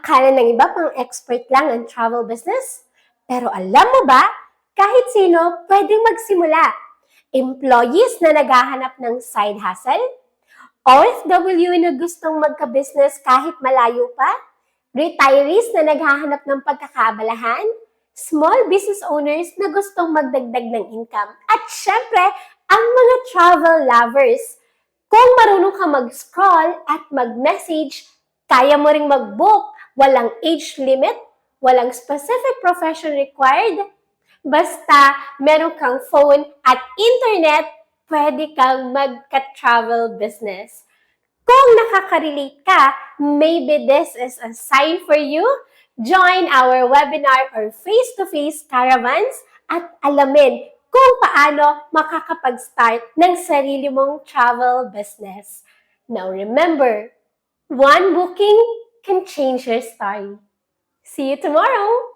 Akala ng iba pang expert lang ang travel business? Pero alam mo ba, kahit sino pwedeng magsimula. Employees na naghahanap ng side hustle, OFW na gustong magka-business kahit malayo pa, retirees na naghahanap ng pagkakaabalahan, small business owners na gustong magdagdag ng income, at syempre, ang mga travel lovers. Kung marunong ka mag-scroll at mag-message, kaya mo ring mag-book, walang age limit, walang specific profession required. Basta meron kang phone at internet, pwede kang magka-travel business. Kung nakaka-relate ka, maybe this is a sign for you. Join our webinar or face-to-face caravans at alamin kung paano makakapag-start ng sarili mong travel business. Now remember, one booking can change your story. See you tomorrow!